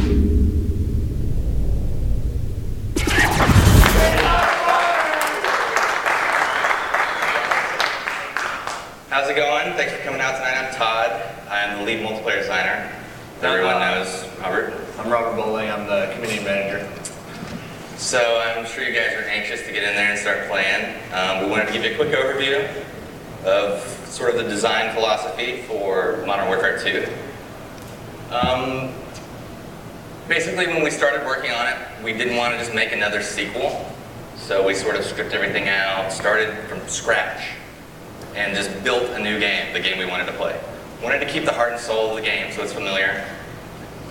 How's it going? Thanks for coming out tonight. I'm Todd. I'm the lead multiplayer designer. Everyone knows Robert. I'm Robert Bowling. I'm the community manager. So I'm sure you guys are anxious to get in there and start playing. We wanted to give you a quick overview of sort of the design philosophy for Modern Warfare 2. Basically, when we started working on it, we didn't want to just make another sequel. So we sort of stripped everything out, started from scratch, and just built a new game, the game we wanted to play. Wanted to keep the heart and soul of the game so it's familiar,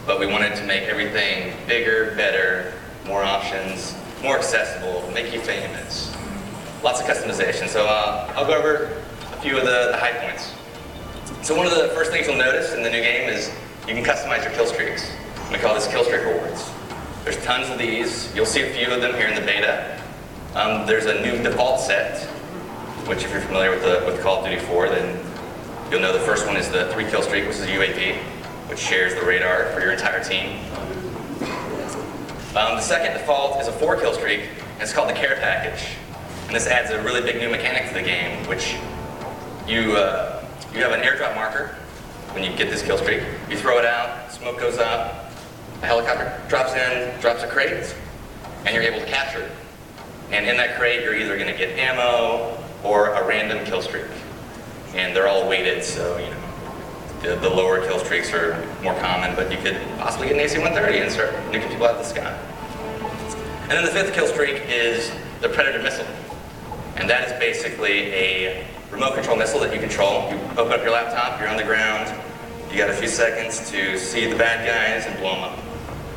but we wanted to make everything bigger, better, more options, more accessible, make you famous. Lots of customization. So I'll go over a few of the high points. So one of the first things you'll notice in the new game is you can customize your kill streaks. We call this kill streak rewards. There's tons of these. You'll see a few of them here in the beta. There's a new default set, which if you're familiar with Call of Duty 4, then you'll know the first one is the 3 kill streak, which is a UAV, which shares the radar for your entire team. The second default is a 4 kill streak, and it's called the care package. And this adds a really big new mechanic to the game, which you have an airdrop marker when you get this kill streak. You throw it out, smoke goes up, a helicopter drops in, drops a crate, and you're able to capture it. And in that crate, you're either going to get ammo or a random kill streak. And they're all weighted, so the lower kill streaks are more common, but you could possibly get an AC-130 and start nuking people out of the sky. And then the 5th kill streak is the Predator missile. And that is basically a remote control missile that you control. You open up your laptop, you're on the ground, you got a few seconds to see the bad guys and blow them up.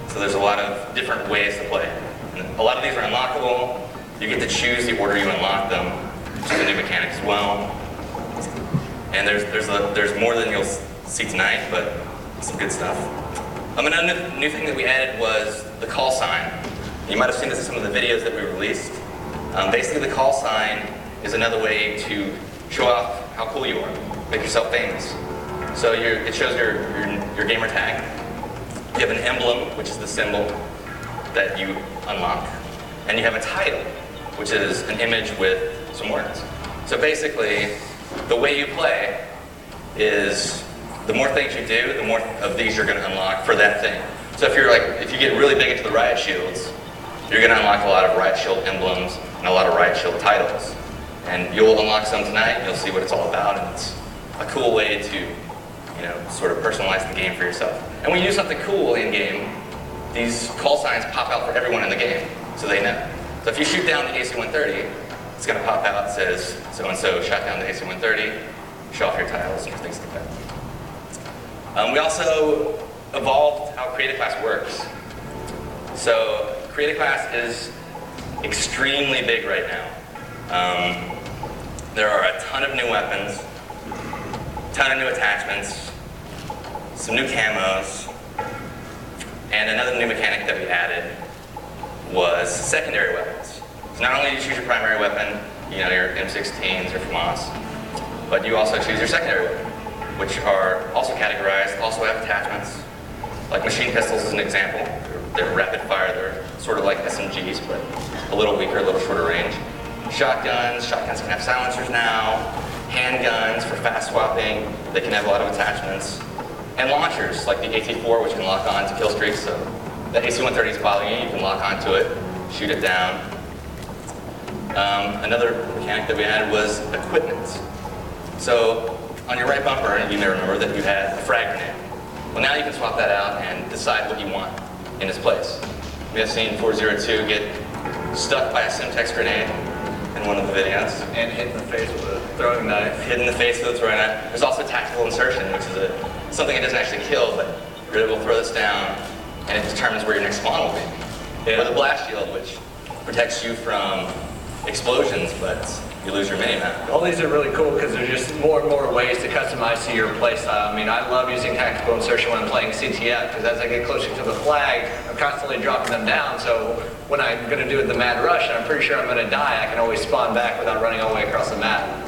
So there's a lot of different ways to play. And a lot of these are unlockable. You get to choose the order you unlock them, which is a new mechanic as well. And there's more than you'll see tonight, but some good stuff. Another new thing that we added was the call sign. You might have seen this in some of the videos that we released. Basically, the call sign is another way to show off how cool you are, make yourself famous. So it shows your gamer tag. You have an emblem, which is the symbol that you unlock, and you have a title, which is an image with some words. So basically, the way you play is the more things you do, the more of these you're going to unlock for that thing. So if you get really big into the riot shields, you're going to unlock a lot of riot shield emblems and a lot of riot shield titles. And you'll unlock some tonight, and you'll see what it's all about, and it's a cool way to sort of personalize the game for yourself. And when you do something cool in game, these call signs pop out for everyone in the game, so they know. So if you shoot down the AC-130, it's going to pop out, it says, so-and-so shot down the AC-130, show off your titles and things like that. We also evolved how Creative Class works. So Creative Class is extremely big right now. There are a ton of new weapons, a ton of new attachments, some new camos, and another new mechanic that we added was secondary weapons. So not only do you choose your primary weapon, your M16s or FAMAS, but you also choose your secondary weapon, which are also categorized, also have attachments. Like machine pistols is an example. They're rapid fire, they're sort of like SMGs, but a little weaker, a little shorter range. Shotguns can have silencers now. Handguns for fast swapping, they can have a lot of attachments. And launchers, like the AT-4, which can lock on to kill streaks, so the AC-130 is following you, you can lock onto it, shoot it down. Another mechanic that we added was equipment. So on your right bumper, you may remember that you had a frag grenade. Well, now you can swap that out and decide what you want in its place. We have seen 402 get stuck by a Simtex grenade in one of the videos. And hit in the face with a throwing knife. Hit in the face with a throwing knife. There's also tactical insertion, which is something that doesn't actually kill, but you're able to throw this down, and it determines where your next spawn will be. Or the blast shield, which protects you from explosions, but you lose your mini-map. All these are really cool because there's just more and more ways to customize to your playstyle. I mean, I love using tactical insertion when I'm playing CTF because as I get closer to the flag, I'm constantly dropping them down. So when I'm going to do the mad rush and I'm pretty sure I'm going to die, I can always spawn back without running all the way across the map.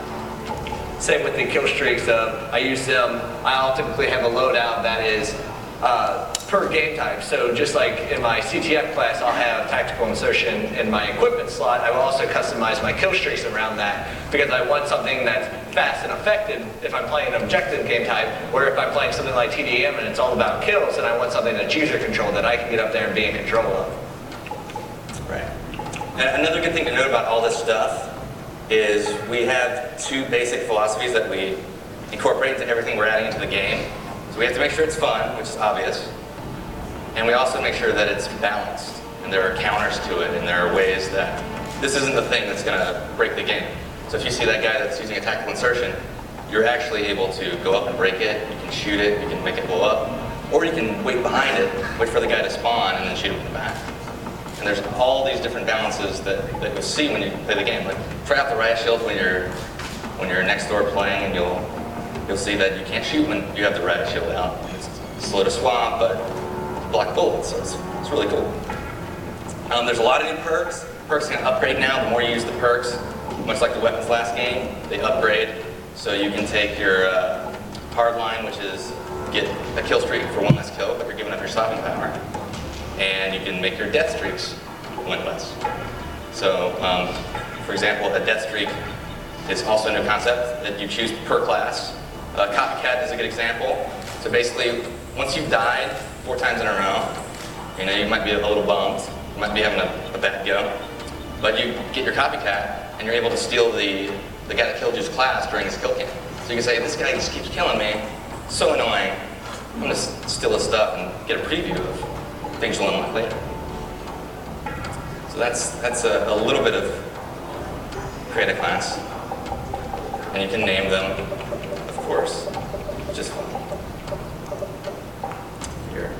Same with the kill streaks. I use them. I'll typically have a loadout that is per game type. So just like in my CTF class, I'll have tactical insertion in my equipment slot. I will also customize my kill streaks around that because I want something that's fast and effective if I'm playing an objective game type, or if I'm playing something like TDM and it's all about kills, then I want something that's user controlled that I can get up there and be in control of. Right. And another good thing to note about all this stuff is we have two basic philosophies that we incorporate into everything we're adding into the game. So we have to make sure it's fun, which is obvious, and we also make sure that it's balanced, and there are counters to it, and there are ways that this isn't the thing that's going to break the game. So if you see that guy that's using a tactical insertion, you're actually able to go up and break it, you can shoot it, you can make it blow up, or you can wait behind it, wait for the guy to spawn, and then shoot him in the back. And there's all these different balances that you'll see when you play the game. Like, try out the riot shield when you're next door playing, and you'll see that you can't shoot when you have the riot shield out. It's slow to swap, but block bullets, so it's really cool. There's a lot of new perks. Perks can upgrade now. The more you use the perks, much like the weapons last game, they upgrade. So you can take your hard line, which is get a kill streak for one less kill, but you're giving up your stopping power. And you can make your death streaks one less. So, for example, a death streak is also a new concept that you choose per class. Copycat is a good example. So basically, once you've died 4 times in a row, you might be a little bummed, you might be having a bad go, but you get your copycat and you're able to steal the guy that killed you's class during his kill cam. So you can say, this guy just keeps killing me, so annoying, I'm gonna steal his stuff and get a preview of things you'll unlock later. So that's a little bit of create a class, and you can name them, of course, just fun. Here.